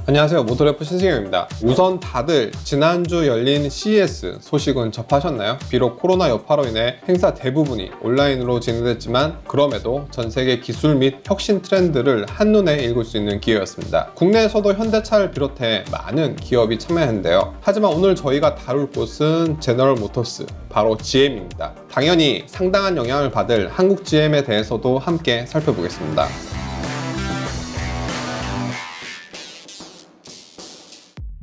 안녕하세요, 모토래프 신승엽입니다. 우선 다들 지난주 열린 CES 소식은 접하셨나요? 비록 코로나 여파로 인해 행사 대부분이 온라인으로 진행됐지만 그럼에도 전세계 기술 및 혁신 트렌드를 한눈에 읽을 수 있는 기회였습니다. 국내에서도 현대차를 비롯해 많은 기업이 참여했는데요. 하지만 오늘 저희가 다룰 곳은 제너럴 모터스, 바로 GM입니다. 당연히 상당한 영향을 받을 한국 GM에 대해서도 함께 살펴보겠습니다.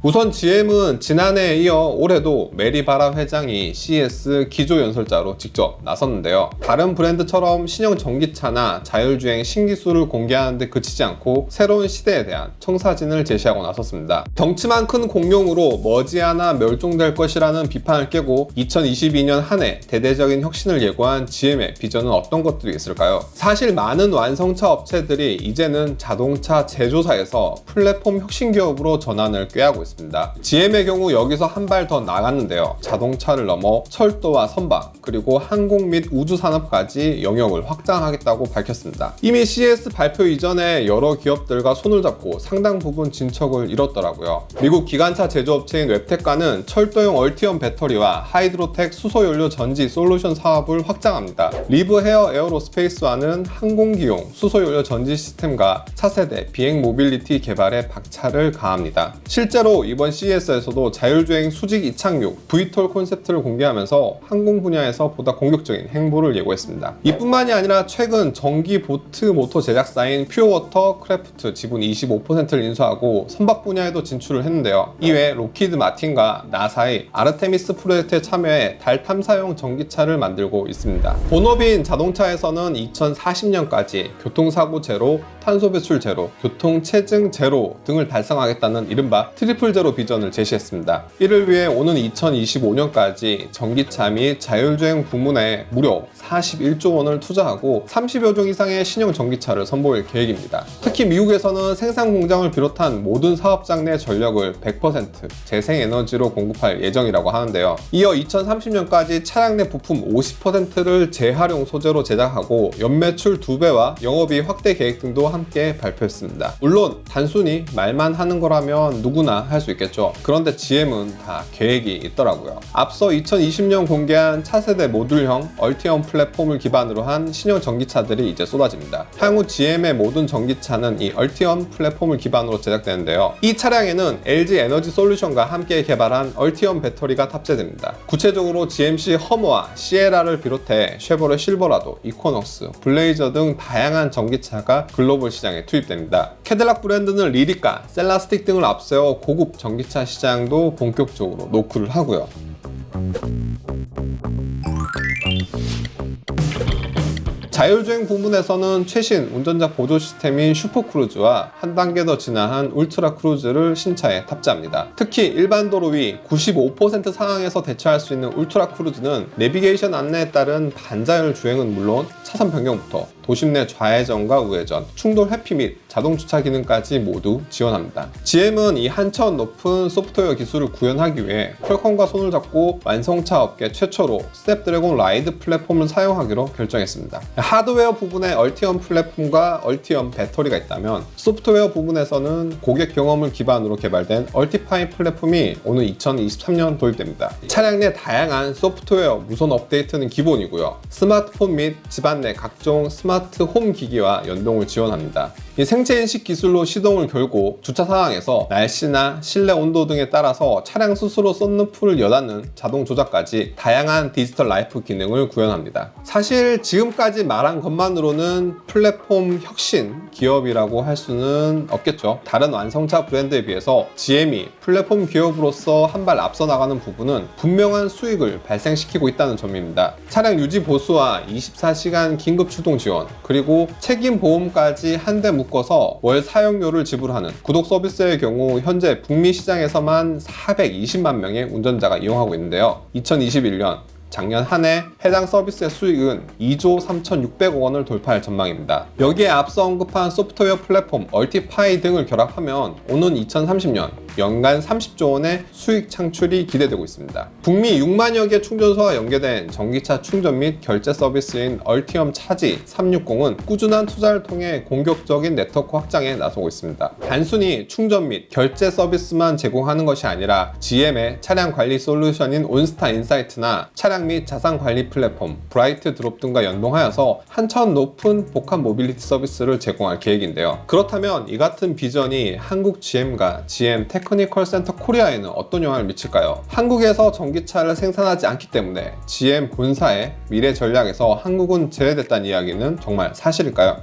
우선 GM은 지난해에 이어 올해도 메리 바라 회장이 CES 기조연설자로 직접 나섰는데요. 다른 브랜드처럼 신형 전기차나 자율주행 신기술을 공개하는 데 그치지 않고 새로운 시대에 대한 청사진을 제시하고 나섰습니다. 덩치만 큰 공룡으로 머지않아 멸종될 것이라는 비판을 깨고 2022년 한 해 대대적인 혁신을 예고한 GM의 비전은 어떤 것들이 있을까요? 사실 많은 완성차 업체들이 이제는 자동차 제조사에서 플랫폼 혁신 기업으로 전환을 꾀하고 있습니다. GM의 경우 여기서 한 발 더 나갔는데요. 자동차를 넘어 철도와 선박, 그리고 항공 및 우주 산업까지 영역을 확장하겠다고 밝혔습니다. 이미 CES 발표 이전에 여러 기업들과 손을 잡고 상당 부분 진척을 이뤘더라고요. 미국 기관차 제조업체인 웹텍과는 철도용 얼티엄 배터리와 하이드로텍 수소연료 전지 솔루션 사업을 확장합니다. 리브 헤어 에어로스페이스와는 항공기용 수소연료 전지 시스템과 차세대 비행 모빌리티 개발에 박차를 가합니다. 실제로 이번 CES에서도 자율주행 수직 이착륙 VTOL 콘셉트를 공개하면서 항공 분야에서 보다 공격적인 행보를 예고했습니다. 이뿐만이 아니라 최근 전기 보트 모터 제작사인 퓨어워터 크래프트 지분 25%를 인수하고 선박 분야에도 진출을 했는데요. 이외에 로키드 마틴과 나사의 아르테미스 프로젝트에 참여해 달 탐사용 전기차를 만들고 있습니다. 본업인 자동차에서는 2040년까지 교통사고 제로, 탄소 배출 제로, 교통 체증 제로 등을 달성하겠다는 이른바 트리플 제로 비전을 제시했습니다. 이를 위해 오는 2025년까지 전기차 및 자율주행 부문에 무려 41조 원을 투자하고 30여 종 이상의 신형 전기차를 선보일 계획입니다. 특히 미국에서는 생산 공장을 비롯한 모든 사업장 내 전력을 100% 재생에너지로 공급할 예정이라고 하는데요. 이어 2030년까지 차량 내 부품 50%를 재활용 소재로 제작하고 연매출 2배와 영업이익 확대 계획 등도 함께 발표했습니다. 물론 단순히 말만 하는 거라면 누구나 할 수 있겠죠. 그런데 GM은 다 계획이 있더라고요. 앞서 2020년 공개한 차세대 모듈형 얼티엄 플랫폼을 기반으로 한 신형 전기차들이 이제 쏟아집니다. 향후 GM의 모든 전기차는 이 얼티엄 플랫폼을 기반으로 제작되는데요. 이 차량에는 LG 에너지 솔루션과 함께 개발한 얼티엄 배터리가 탑재됩니다. 구체적으로 GMC 허머와 시에라를 비롯해 쉐보레 실버라도, 이코넉스, 블레이저 등 다양한 전기차가 글로벌 시장에 투입됩니다. 캐딜락 브랜드는 리리카, 셀라스틱 등을 앞세워 고급 전기차 시장도 본격적으로 노크를 하고요. 자율주행 부문에서는 최신 운전자 보조 시스템인 슈퍼크루즈와 한 단계 더 진화한 울트라 크루즈를 신차에 탑재합니다. 특히 일반 도로 위 95% 상황에서 대처할 수 있는 울트라 크루즈는 내비게이션 안내에 따른 반자율 주행은 물론 차선 변경부터 도심 내 좌회전과 우회전, 충돌 회피 및 자동 주차 기능까지 모두 지원합니다. GM은 이 한차원 높은 소프트웨어 기술을 구현하기 위해 퀄컴과 손을 잡고 완성차 업계 최초로 스냅드래곤 라이드 플랫폼을 사용하기로 결정했습니다. 하드웨어 부분에 얼티엄 플랫폼과 얼티엄 배터리가 있다면 소프트웨어 부분에서는 고객 경험을 기반으로 개발된 얼티파이 플랫폼이 오는 2023년 도입됩니다. 차량 내 다양한 소프트웨어 무선 업데이트는 기본이고요. 스마트폰 및 집안 내 각종 스마트 홈 기기와 연동을 지원합니다. 이 생체인식 기술로 시동을 걸고 주차 상황에서 날씨나 실내 온도 등에 따라서 차량 스스로 썬루프를 여닫는 자동 조작까지 다양한 디지털 라이프 기능을 구현합니다. 사실 지금까지 말한 것만으로는 플랫폼 혁신 기업이라고 할 수는 없겠죠. 다른 완성차 브랜드에 비해서 GM이 플랫폼 기업으로서 한 발 앞서 나가는 부분은 분명한 수익을 발생시키고 있다는 점입니다. 차량 유지 보수와 24시간 긴급 출동 지원, 그리고 책임 보험까지 한데 묶어서 월 사용료를 지불하는 구독 서비스의 경우 현재 북미 시장에서만 420만 명의 운전자가 이용하고 있는데요. 2021년 작년 한 해 해당 서비스의 수익은 2조 3,600억 원을 돌파할 전망입니다. 여기에 앞서 언급한 소프트웨어 플랫폼 얼티파이 등을 결합하면 오는 2030년 연간 30조 원의 수익 창출이 기대되고 있습니다. 북미 6만여 개 충전소와 연계된 전기차 충전 및 결제 서비스인 얼티엄 차지 360은 꾸준한 투자를 통해 공격적인 네트워크 확장에 나서고 있습니다. 단순히 충전 및 결제 서비스만 제공하는 것이 아니라 GM의 차량 관리 솔루션인 온스타 인사이트나 차량 및 자산 관리 플랫폼 브라이트 드롭 등과 연동하여서 한천 높은 복합 모빌리티 서비스를 제공할 계획인데요. 그렇다면 이 같은 비전이 한국 GM과 GM 테크니컬 센터 코리아에는 어떤 영향을 미칠까요? 한국에서 전기차를 생산하지 않기 때문에 GM 본사의 미래 전략에서 한국은 제외됐다는 이야기는 정말 사실일까요?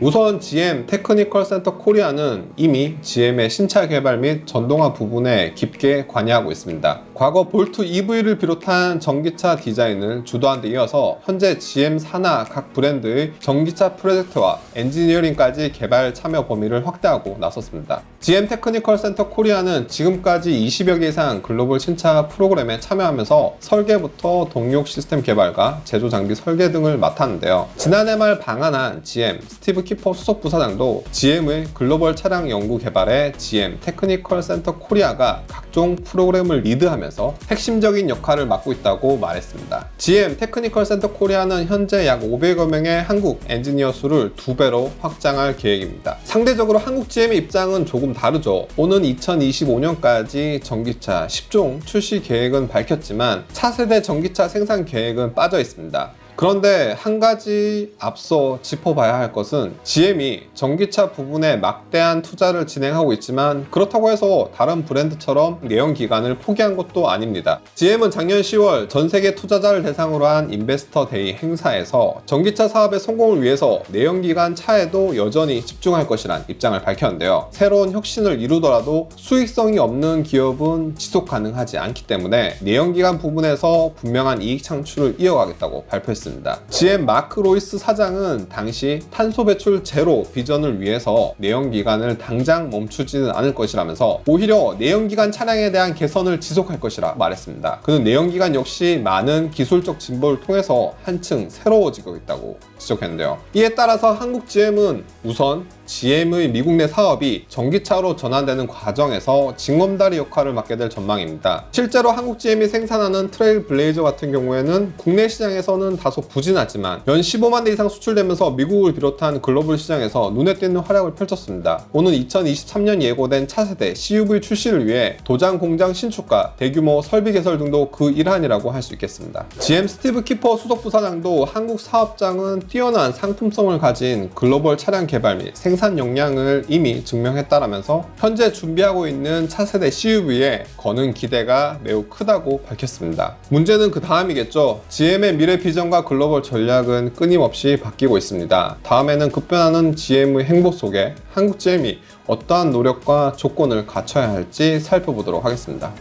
우선 GM 테크니컬 센터 코리아는 이미 GM의 신차 개발 및 전동화 부분에 깊게 관여하고 있습니다. 과거 볼트 EV를 비롯한 전기차 디자인을 주도한 데 이어서 현재 GM 산하 각 브랜드의 전기차 프로젝트와 엔지니어링까지 개발 참여 범위를 확대하고 나섰습니다. GM 테크니컬 센터 코리아는 지금까지 20여 개 이상 글로벌 신차 프로그램에 참여하면서 설계부터 동력 시스템 개발과 제조 장비 설계 등을 맡았는데요. 지난해 말 방한한 GM 스티브 키퍼 수석 부사장도 GM의 글로벌 차량 연구 개발에 GM 테크니컬 센터 코리아가 각종 프로그램을 리드하면서 핵심적인 역할을 맡고 있다고 말했습니다. GM 테크니컬 센터 코리아는 현재 약 500여 명의 한국 엔지니어 수를 2배로 확장할 계획입니다. 상대적으로 한국 GM의 입장은 조금 다르죠. 오는 2025년까지 전기차 10종 출시 계획은 밝혔지만 차세대 전기차 생산 계획은 빠져 있습니다. 그런데 한 가지 앞서 짚어봐야 할 것은 GM이 전기차 부분에 막대한 투자를 진행하고 있지만 그렇다고 해서 다른 브랜드처럼 내연기관을 포기한 것도 아닙니다. GM은 작년 10월 전 세계 투자자를 대상으로 한 인베스터 데이 행사에서 전기차 사업의 성공을 위해서 내연기관 차에도 여전히 집중할 것이란 입장을 밝혔는데요. 새로운 혁신을 이루더라도 수익성이 없는 기업은 지속 가능하지 않기 때문에 내연기관 부분에서 분명한 이익 창출을 이어가겠다고 발표했습니다. GM 마크 로이스 사장은 당시 탄소 배출 제로 비전을 위해서 내연기관을 당장 멈추지는 않을 것이라면서 오히려 내연기관 차량에 대한 개선을 지속할 것이라 말했습니다. 그는 내연기관 역시 많은 기술적 진보를 통해서 한층 새로워지고 있다고 지적했는데요. 이에 따라서 한국 GM은 우선 GM의 미국 내 사업이 전기차로 전환되는 과정에서 징검다리 역할을 맡게 될 전망입니다. 실제로 한국 GM이 생산하는 트레일 블레이저 같은 경우에는 국내 시장에서는 다소 부진하지만 연 15만 대 이상 수출되면서 미국을 비롯한 글로벌 시장에서 눈에 띄는 활약을 펼쳤습니다. 오는 2023년 예고된 차세대 CUV 출시를 위해 도장 공장 신축과 대규모 설비 개설 등도 그 일환이라고 할 수 있겠습니다. GM 스티브 키퍼 수석 부사장도 한국 사업장은 뛰어난 상품성을 가진 글로벌 차량 개발 및 생산 역량을 이미 증명했다라면서 현재 준비하고 있는 차세대 CUV에 거는 기대가 매우 크다고 밝혔습니다. 문제는 그 다음이겠죠. GM의 미래 비전과 글로벌 전략은 끊임없이 바뀌고 있습니다. 다음에는 급변하는 GM의 행보 속에 한국 GM이 어떠한 노력과 조건을 갖춰야 할지 살펴보도록 하겠습니다.